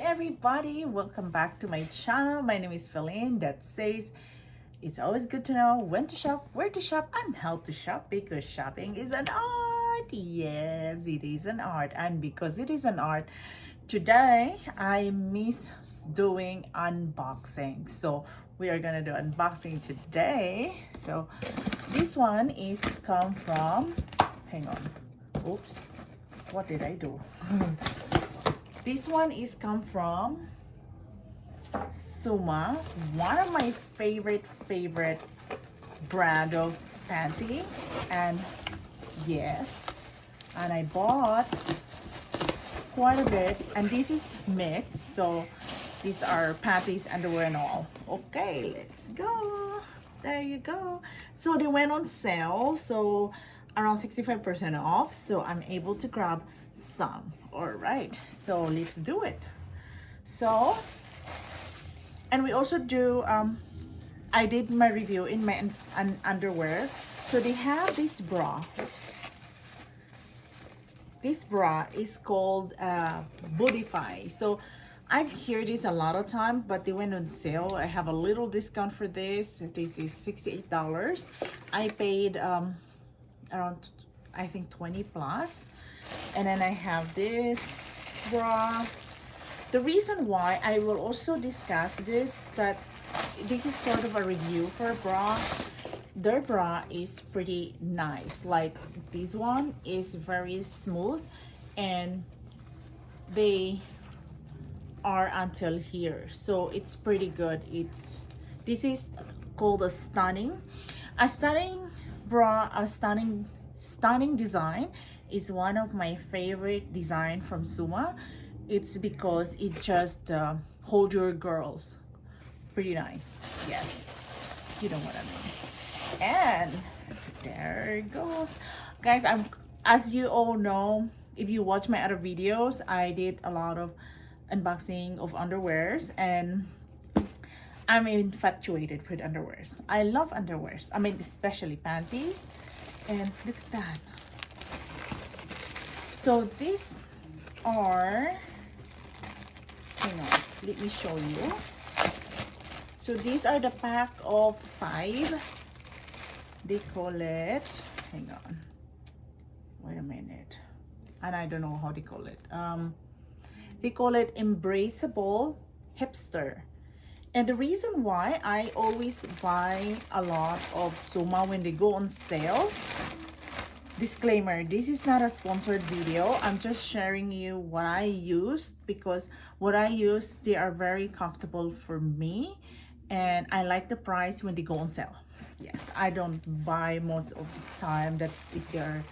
everybody, welcome back to my channel. My name is Philine, that says it's always good to know when to shop, where to shop, and how to shop, because shopping is an art. Yes, it is an art. And because it is an art, today I miss doing unboxing, so we are gonna do unboxing today. So this one is come from, hang on, oops, what did I do? This one is come from Soma, one of my favorite brand of panty. And yes, and I bought quite a bit, and this is mixed, so these are panties, underwear, and all. Okay, let's go. There you go. So they went on sale, so around 65% off, so I'm able to grab some. All right, so let's do it. So, and we also do I did my review in my underwear. So they have this bra. This bra is called Boodify. So I've heard this a lot of time, but they went on sale. I have a little discount for this. This is $68. I paid around, I think, 20 plus. And then I have this bra. The reason why I will also discuss this, that this is sort of a review for a bra. Their bra is pretty nice. Like this one is very smooth, and they are until here, so it's pretty good. This is called a stunning bra. A stunning design is one of my favorite design from Soma. It's because it just hold your girls pretty nice. Yes, you know what I mean. And there it goes, guys. As you all know, if you watch my other videos, I did a lot of unboxing of underwears, and I'm infatuated with underwears. I love underwears. I mean, especially panties. And look at that. So these are, hang on, let me show you. So these are the pack of 5. They call it, hang on, wait a minute, and I don't know how they call it. They call it embraceable hipster. And the reason why I always buy a lot of Soma when they go on sale, disclaimer, this is not a sponsored video. I'm just sharing you what I use, because what I use, they are very comfortable for me, and I like the price when they go on sale. Yes, I don't buy most of the time that if they're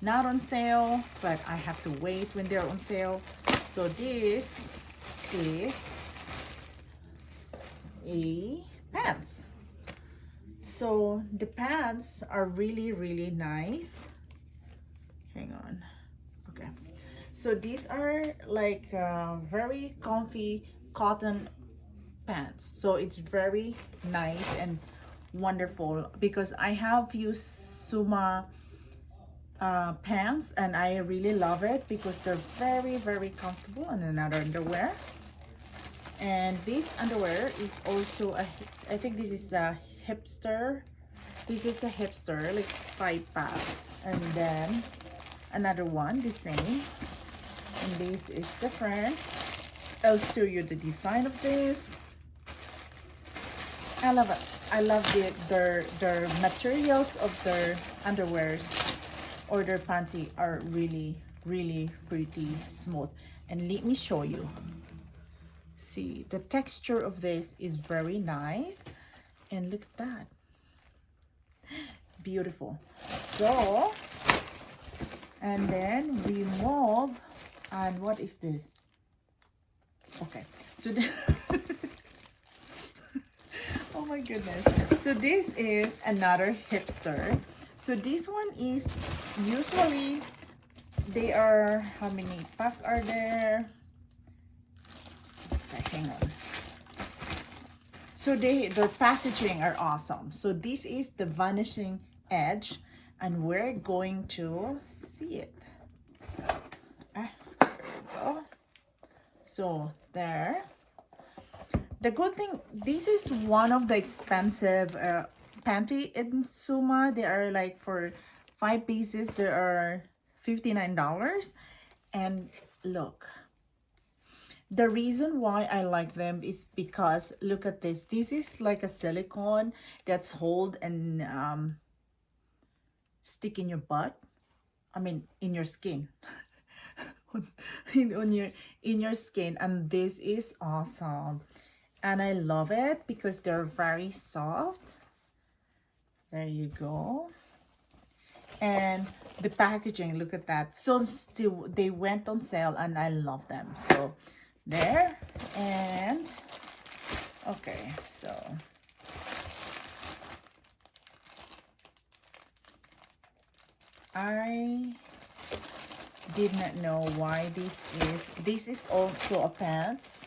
not on sale, but I have to wait when they're on sale. So this is a pants. So the pants are really nice. Hang on. Okay, so these are like very comfy cotton pants. So it's very nice and wonderful, because I have used Soma pants, and I really love it because they're very comfortable. And another underwear, and this underwear is also a, I think this is a hipster. This is a hipster, like 5 packs. And then another one, the same, and this is different. I'll show you the design of this. I love it. I love their materials of their underwears or their panty are really pretty smooth. And let me show you. See, the texture of this is very nice, and look at that, beautiful. So, and then we move, and what is this? Okay, so oh my goodness. So this is another hipster. So this one is usually, they are, how many pack are there? Okay, hang on. So their packaging are awesome. So this is the Vanishing Edge, and we're going to see it. There we go. So there. The good thing, this is one of the expensive panty in Soma. They are like for 5 pieces, they are $59. And look, the reason why I like them is because look at this. This is like a silicone that's hold and stick in your butt. I mean, in your skin. in your skin, and this is awesome. And I love it because they're very soft. There you go. And the packaging, look at that. So still, they went on sale and I love them. So there. And okay, so I did not know why this is also a pants.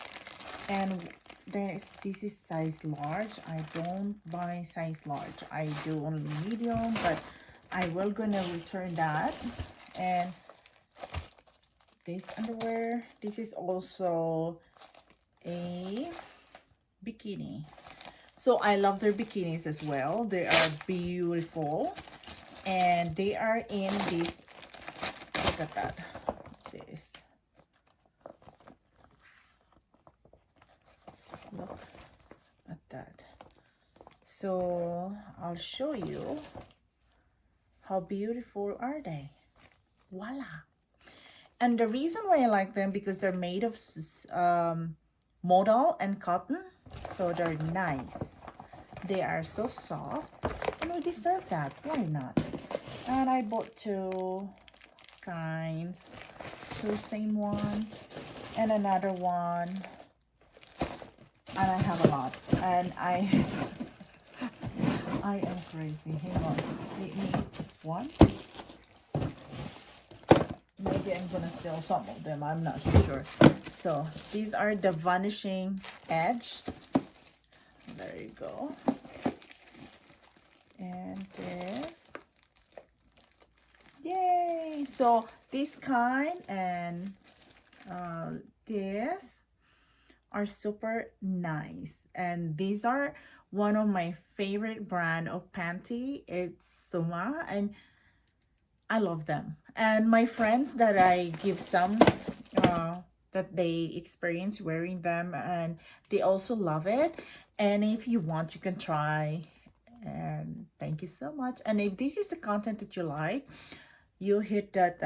And this is size large. I don't buy size large. I do only medium, but I will gonna return that. And this underwear, this is also a bikini. So I love their bikinis as well. They are beautiful, and they are in this, look at that, this, look at that. So I'll show you how beautiful are they. Voila. And the reason why I like them, because they're made of modal and cotton, so they're nice. They are so soft, and we deserve that. Why not? And I bought two kinds, two same ones, and another one. And I have a lot, and I am crazy. Hang on, let me one. Maybe I'm gonna sell some of them, I'm not so sure. So these are the Vanishing Edge. There you go. And this, yay! So this kind and this are super nice, and these are one of my favorite brand of panty. It's Soma, and I love them. And my friends that I give some that they experience wearing them, and they also love it. And if you want, you can try. And thank you so much. And if this is the content that you like, you hit that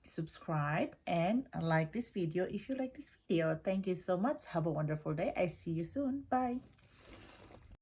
subscribe and like this video if you like this video. Thank you so much. Have a wonderful day. I see you soon. Bye.